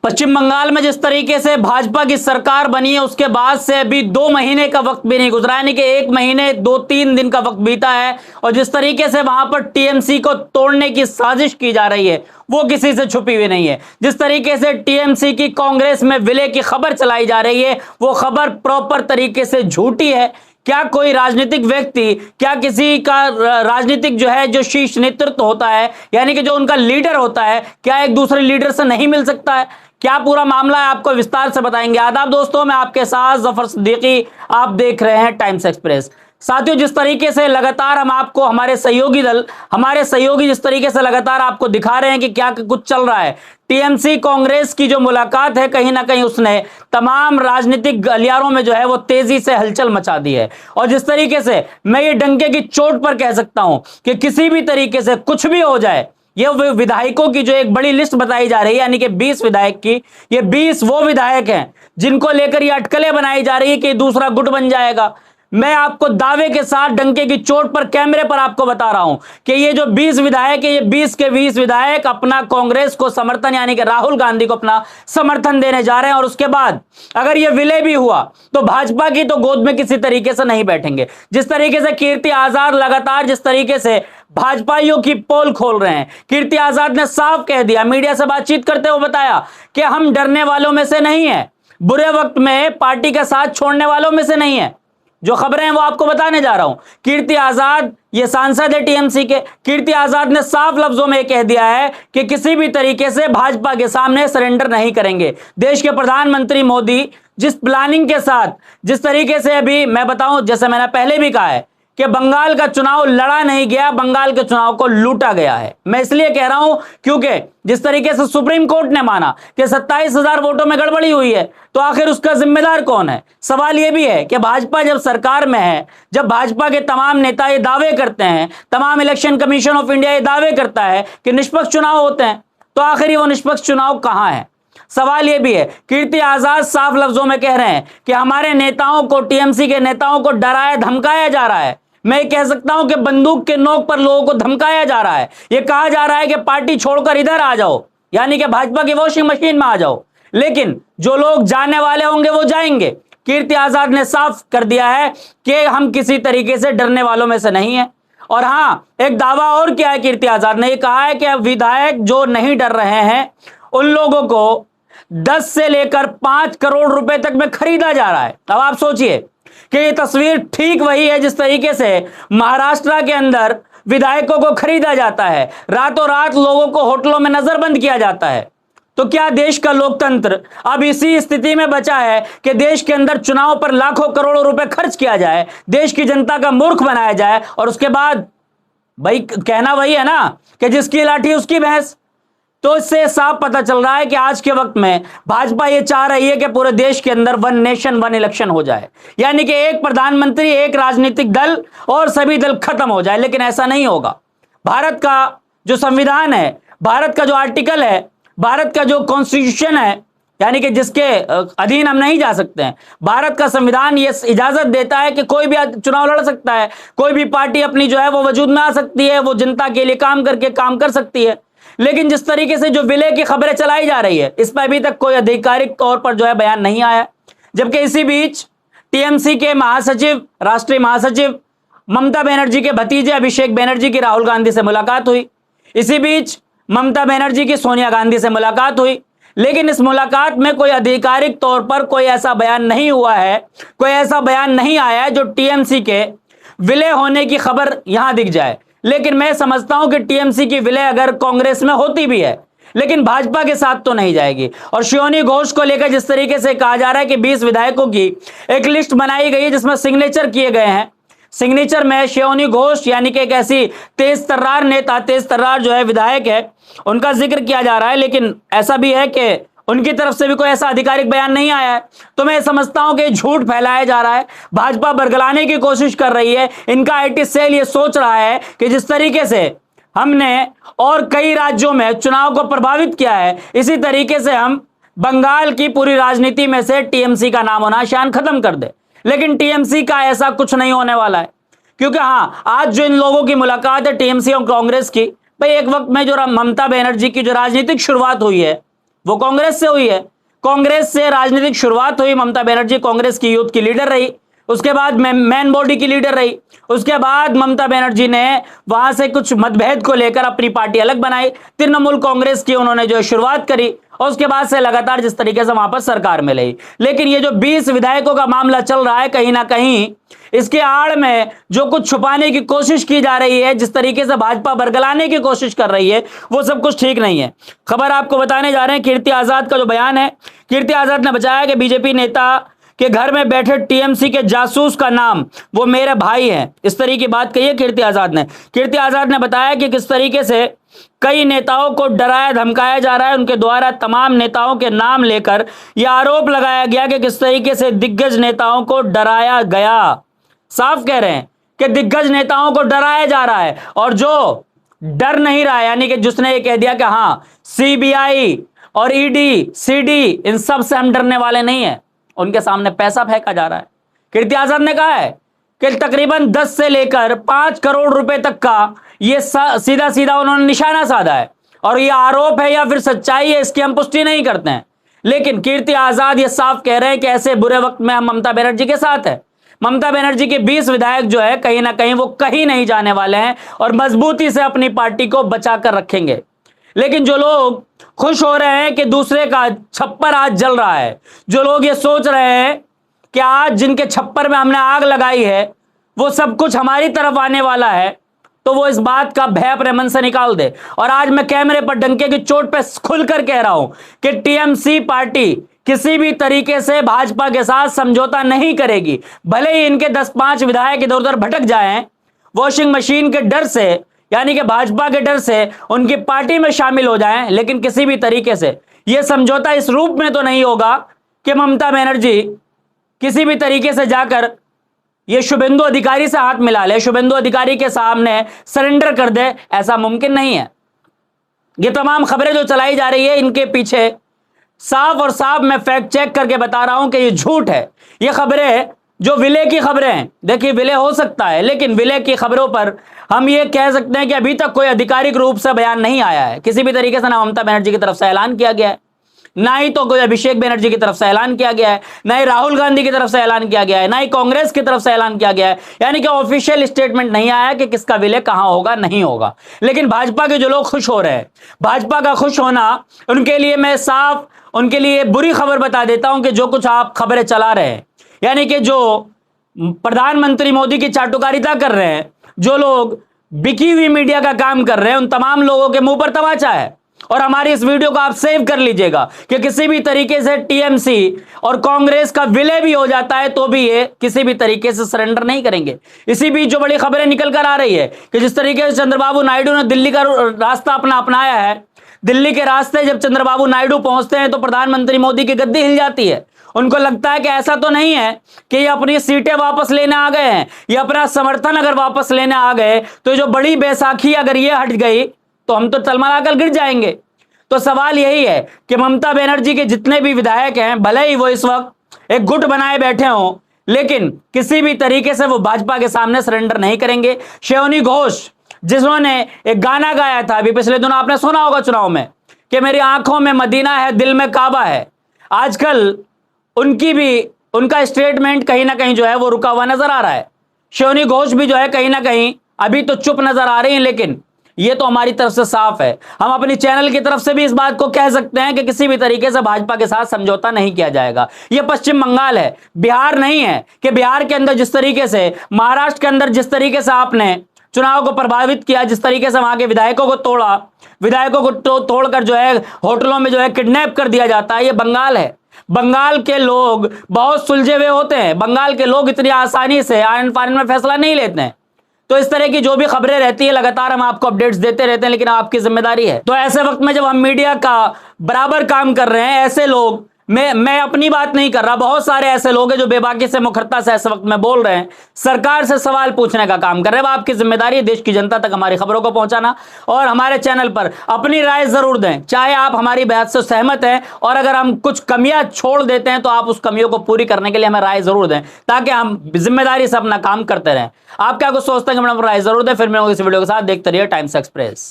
पश्चिम बंगाल में जिस तरीके से भाजपा की सरकार बनी है उसके बाद से अभी 2 महीने का वक्त भी नहीं गुजरा, यानी कि 1 महीने 2-3 दिन का वक्त बीता है और जिस तरीके से वहां पर टीएमसी को तोड़ने की साजिश की जा रही है वो किसी से छुपी हुई नहीं है। जिस तरीके से टीएमसी की कांग्रेस में विलय की खबर चलाई जा रही है वो खबर प्रॉपर तरीके से झूठी है। क्या कोई राजनीतिक व्यक्ति, क्या किसी का राजनीतिक जो शीर्ष नेतृत्व होता है, यानी कि जो उनका लीडर होता है, क्या एक दूसरे लीडर से नहीं मिल सकता है? क्या पूरा मामला है आपको विस्तार से बताएंगे। आदाब दोस्तों, मैं आपके साथ जफर सिद्दीकी, आप देख रहे हैं टाइम्स एक्सप्रेस। साथियों, जिस तरीके से लगातार हम आपको हमारे सहयोगी जिस तरीके से लगातार आपको दिखा रहे हैं कि क्या कुछ चल रहा है, टीएमसी कांग्रेस की जो मुलाकात है कहीं ना कहीं उसने तमाम राजनीतिक गलियारों में वो तेजी से हलचल मचा दी है। और जिस तरीके से मैं ये डंके की चोट पर कह सकता हूं कि किसी भी तरीके से कुछ भी हो जाए, ये विधायकों की जो एक बड़ी लिस्ट बताई जा रही है, यानी कि 20 विधायक की, ये 20 वो विधायक हैं जिनको लेकर ये अटकलें बनाई जा रही है कि दूसरा गुट बन जाएगा। मैं आपको दावे के साथ डंके की चोट पर कैमरे पर आपको बता रहा हूं कि ये जो 20 विधायक है, ये 20 के 20 विधायक अपना कांग्रेस को समर्थन, यानी कि राहुल गांधी को अपना समर्थन देने जा रहे हैं। और उसके बाद अगर ये विलय भी हुआ तो भाजपा की तो गोद में किसी तरीके से नहीं बैठेंगे। जिस तरीके से कीर्ति आजाद लगातार जिस तरीके से भाजपाइयों की पोल खोल रहे हैं, कीर्ति आजाद ने साफ कह दिया, मीडिया से बातचीत करते हुए बताया कि हम डरने वालों में से नहीं है, बुरे वक्त में पार्टी का साथ छोड़ने वालों में से नहीं है। जो खबरें हैं वो आपको बताने जा रहा हूं। कीर्ति आजाद ये सांसद है टीएमसी के, कीर्ति आजाद ने साफ लफ्जों में कह दिया है कि किसी भी तरीके से भाजपा के सामने सरेंडर नहीं करेंगे। देश के प्रधानमंत्री मोदी जिस प्लानिंग के साथ, जिस तरीके से अभी मैं बताऊं, जैसे मैंने पहले भी कहा है कि बंगाल का चुनाव लड़ा नहीं गया, बंगाल के चुनाव को लूटा गया है। मैं इसलिए कह रहा हूं क्योंकि जिस तरीके से सुप्रीम कोर्ट ने माना कि 27,000 वोटों में गड़बड़ी हुई है, तो आखिर उसका जिम्मेदार कौन है? सवाल यह भी है कि भाजपा जब सरकार में है, जब भाजपा के तमाम नेता ये दावे करते हैं, तमाम इलेक्शन कमीशन ऑफ इंडिया ये दावे करता है कि निष्पक्ष चुनाव होते हैं, तो आखिर वो निष्पक्ष चुनाव कहां है? सवाल यह भी है। कीर्ति आजाद साफ लफ्जों में कह रहे हैं कि हमारे नेताओं को, टीएमसी के नेताओं को डराया धमकाया जा रहा है। मैं कह सकता हूं कि बंदूक के नोक पर लोगों को धमकाया जा रहा है। यह कहा जा रहा है कि पार्टी छोड़कर इधर आ जाओ, यानी कि भाजपा की वॉशिंग मशीन में आ जाओ, लेकिन जो लोग जाने वाले होंगे वो जाएंगे। कीर्ति आजाद ने साफ कर दिया है कि हम किसी तरीके से डरने वालों में से नहीं है। और हां, एक दावा और किया है कीर्ति आजाद ने, यह कहा है कि विधायक जो नहीं डर रहे हैं उन लोगों को 10 से लेकर 5 करोड़ रुपए तक में खरीदा जा रहा है। अब आप सोचिए कि ये तस्वीर ठीक वही है जिस तरीके से महाराष्ट्र के अंदर विधायकों को खरीदा जाता है, रातों रात लोगों को होटलों में नजरबंद किया जाता है। तो क्या देश का लोकतंत्र अब इसी स्थिति में बचा है कि देश के अंदर चुनाव पर लाखों करोड़ों रुपए खर्च किया जाए, देश की जनता का मूर्ख बनाया जाए, और उसके बाद भाई कहना वही है ना कि जिसकी लाठी उसकी भैंस। तो इससे साफ पता चल रहा है कि आज के वक्त में भाजपा ये चाह रही है कि पूरे देश के अंदर 1 नेशन 1 इलेक्शन हो जाए, यानी कि एक प्रधानमंत्री, एक राजनीतिक दल और सभी दल खत्म हो जाए। लेकिन ऐसा नहीं होगा। भारत का जो संविधान है, भारत का जो आर्टिकल है, भारत का जो कॉन्स्टिट्यूशन है, यानी कि जिसके अधीन हम नहीं जा सकते हैं, भारत का संविधान ये इजाजत देता है कि कोई भी चुनाव लड़ सकता है, कोई भी पार्टी अपनी वो वजूद में आ सकती है, वो जनता के लिए काम करके काम कर सकती है। लेकिन जिस तरीके से जो विलय की खबरें चलाई जा रही है, इस पर अभी तक कोई आधिकारिक तौर पर बयान नहीं आया। जबकि इसी बीच टीएमसी के महासचिव, राष्ट्रीय महासचिव ममता बनर्जी के भतीजे अभिषेक बनर्जी की राहुल गांधी से मुलाकात हुई। इसी बीच ममता बनर्जी की सोनिया गांधी से मुलाकात हुई। लेकिन इस मुलाकात में कोई आधिकारिक तौर पर कोई ऐसा बयान नहीं हुआ है, कोई ऐसा बयान नहीं आया है जो टीएमसी के विलय होने की खबर यहां दिख जाए। लेकिन मैं समझता हूं कि टीएमसी की विलय अगर कांग्रेस में होती भी है, लेकिन भाजपा के साथ तो नहीं जाएगी। और शिरोनी घोष को लेकर जिस तरीके से कहा जा रहा है कि 20 विधायकों की एक लिस्ट बनाई गई है जिसमें सिग्नेचर किए गए हैं, सिग्नेचर में शिरोनी घोष यानी कि एक ऐसी तेज तर्रार नेता, तेज तर्रार विधायक है, उनका जिक्र किया जा रहा है। लेकिन ऐसा भी है कि उनकी तरफ से भी कोई ऐसा आधिकारिक बयान नहीं आया है। तो मैं समझता हूं कि झूठ फैलाया जा रहा है, भाजपा बरगलाने की कोशिश कर रही है। इनका आईटी सेल ये सोच रहा है कि जिस तरीके से हमने और कई राज्यों में चुनाव को प्रभावित किया है, इसी तरीके से हम बंगाल की पूरी राजनीति में से टीएमसी का नाम होना शान खत्म कर दे। लेकिन टीएमसी का ऐसा कुछ नहीं होने वाला है, क्योंकि हाँ, आज जो इन लोगों की मुलाकात है टीएमसी और कांग्रेस की, भाई एक वक्त में जो ममता बनर्जी की जो राजनीतिक शुरुआत हुई है, वो कांग्रेस से हुई है। कांग्रेस से राजनीतिक शुरुआत हुई, ममता बनर्जी कांग्रेस की यूथ की लीडर रही, उसके बाद मैन बॉडी की लीडर रही, उसके बाद ममता बनर्जी ने वहां से कुछ मतभेद को लेकर अपनी पार्टी अलग बनाई, तृणमूल कांग्रेस की उन्होंने जो शुरुआत करी और उसके बाद से लगातार जिस तरीके से वहां पर सरकार में रही। लेकिन ये जो 20 विधायकों का मामला चल रहा है, कहीं ना कहीं इसके आड़ में जो कुछ छुपाने की कोशिश की जा रही है, जिस तरीके से भाजपा बरगलाने की कोशिश कर रही है, वो सब कुछ ठीक नहीं है। खबर आपको बताने जा रहे हैं कीर्ति आजाद का जो बयान है। कीर्ति आजाद ने बताया कि बीजेपी नेता के घर में बैठे टीएमसी के जासूस का नाम वो मेरे भाई हैं, इस तरीके की बात कही है कीर्ति आजाद ने। कीर्ति आजाद ने बताया कि किस तरीके से कई नेताओं को डराया धमकाया जा रहा है, उनके द्वारा तमाम नेताओं के नाम लेकर यह आरोप लगाया गया कि किस तरीके से दिग्गज नेताओं को डराया गया। साफ कह रहे हैं कि दिग्गज नेताओं को डराया जा रहा है, और जो डर नहीं रहा है, यानी कि जिसने ये कह दिया कि हां सीबीआई और ईडी सीडी इन सब से हम डरने वाले नहीं है, उनके सामने पैसा फेंका जा रहा है। कीर्ति आजाद ने कहा है कि तकरीबन 10 से लेकर 5 करोड़ रुपए तक का ये सीधा सीधा उन्होंने निशाना साधा है, और ये आरोप है या फिर सच्चाई है इसकी हम पुष्टि नहीं करते हैं। लेकिन कीर्ति आजाद ये साफ कह रहे हैं कि ऐसे बुरे वक्त में हम ममता बनर्जी के साथ है। ममता बनर्जी के 20 विधायक जो है कहीं ना कहीं वो कहीं नहीं जाने वाले हैं और मजबूती से अपनी पार्टी को बचा कर रखेंगे। लेकिन जो लोग खुश हो रहे हैं कि दूसरे का छप्पर आज जल रहा है, जो लोग ये सोच रहे हैं कि आज जिनके छप्पर में हमने आग लगाई है वो सब कुछ हमारी तरफ आने वाला है, तो वो इस बात का भय अपने मन से निकाल दे। और आज मैं कैमरे पर डंके की चोट पे खुलकर कह रहा हूं कि टीएमसी पार्टी किसी भी तरीके से भाजपा के साथ समझौता नहीं करेगी। भले ही इनके 10-5 विधायक इधर उधर भटक जाएं, वॉशिंग मशीन के डर से, यानी कि भाजपा के डर से उनकी पार्टी में शामिल हो जाएं, लेकिन किसी भी तरीके से यह समझौता इस रूप में तो नहीं होगा कि ममता बनर्जी किसी भी तरीके से जाकर ये शुभेंदु अधिकारी से हाथ मिला ले, शुभेंदु अधिकारी के सामने सरेंडर कर दे, ऐसा मुमकिन नहीं है। ये तमाम खबरें जो चलाई जा रही है, इनके पीछे साफ और साफ मैं फैक्ट चेक करके बता रहा हूं कि ये झूठ है। ये खबरें जो विलय की खबरें हैं, देखिए विलय हो सकता है, लेकिन विलय की खबरों पर हम ये कह सकते हैं कि अभी तक कोई आधिकारिक रूप से बयान नहीं आया है। किसी भी तरीके से ना ममता बनर्जी की तरफ से ऐलान किया गया है, ना ही तो कोई अभिषेक बनर्जी की तरफ से ऐलान किया गया है, ना ही राहुल गांधी की तरफ से ऐलान किया गया है, ना ही कांग्रेस की तरफ से ऐलान किया गया है। यानी कि ऑफिशियल स्टेटमेंट नहीं आया कि किसका विलय कहां होगा, नहीं होगा। लेकिन भाजपा के जो लोग खुश हो रहे हैं, भाजपा का खुश होना उनके लिए मैं साफ उनके लिए बुरी खबर बता देता हूं कि जो कुछ आप खबरें चला रहे हैं, यानी कि जो प्रधानमंत्री मोदी की चाटुकारिता कर रहे हैं, जो लोग बिकी हुई मीडिया का काम कर रहे हैं, उन तमाम लोगों के मुंह पर तमाचा है। और हमारी इस वीडियो को आप सेव कर लीजिएगा कि किसी भी तरीके से टीएमसी और कांग्रेस का विलय भी हो जाता है तो भी ये किसी भी तरीके से सरेंडर नहीं करेंगे। इसी बीच जो बड़ी खबरें निकल कर आ रही है कि जिस तरीके से चंद्रबाबू नायडू ने दिल्ली का रास्ता अपनाया है, दिल्ली के रास्ते जब चंद्रबाबू नायडू पहुंचते हैं तो प्रधानमंत्री मोदी की गद्दी हिल जाती है। उनको लगता है कि ऐसा तो नहीं है कि ये अपनी सीटें वापस लेने आ गए हैं, ये अपना समर्थन अगर वापस लेने आ गए तो जो बड़ी बैसाखी अगर ये हट गई तो हम तो तलमलाकर गिर जाएंगे। तो सवाल यही है कि ममता बनर्जी के जितने भी विधायक हैं, भले ही वो इस वक्त एक गुट बनाए बैठे हों, लेकिन किसी भी तरीके से वो भाजपा के सामने सरेंडर नहीं करेंगे। शेओनी घोष जिन्होंने एक गाना गाया था अभी पिछले दिनों, आपने सुना होगा चुनाव में, कि मेरी आंखों में मदीना है दिल में काबा है, आजकल उनका स्टेटमेंट कहीं ना कहीं जो है वो रुका हुआ नजर आ रहा है। शेओनी घोष भी जो है कहीं ना कहीं अभी तो चुप नजर आ रही है, लेकिन ये तो हमारी तरफ से साफ है, हम अपनी चैनल की तरफ से भी इस बात को कह सकते हैं कि किसी भी तरीके से भाजपा के साथ समझौता नहीं किया जाएगा। ये पश्चिम बंगाल है, बिहार नहीं है कि बिहार के अंदर जिस तरीके से, महाराष्ट्र के अंदर जिस तरीके से आपने चुनाव को प्रभावित किया, जिस तरीके से वहां के विधायकों को तोड़ा, विधायकों को तोड़कर जो है होटलों में जो है किडनैप कर दिया जाता है, ये बंगाल है। बंगाल के लोग बहुत सुलझे हुए होते हैं, बंगाल के लोग इतनी आसानी से आयन फायन में फैसला नहीं लेते हैं। तो इस तरह की जो भी खबरें रहती है लगातार हम आपको अपडेट्स देते रहते हैं, लेकिन आपकी जिम्मेदारी है। तो ऐसे वक्त में जब हम मीडिया का बराबर काम कर रहे हैं, ऐसे लोग, मैं अपनी बात नहीं कर रहा, बहुत सारे ऐसे लोग हैं जो बेबाकी से मुखरता से ऐसे वक्त में बोल रहे हैं, सरकार से सवाल पूछने का काम कर रहे हैं। आपकी जिम्मेदारी है देश की जनता तक हमारी खबरों को पहुंचाना, और हमारे चैनल पर अपनी राय जरूर दें, चाहे आप हमारी बात से सहमत हैं, और अगर हम कुछ कमियां छोड़ देते हैं तो आप उस कमियों को पूरी करने के लिए हमें राय जरूर दें, ताकि हम जिम्मेदारी से अपना काम करते रहें। आप क्या कुछ सोचते हैं कि मैडम राय जरूर दें। फिर मैं इस वीडियो के साथ देखते रहिए टाइम्स एक्सप्रेस।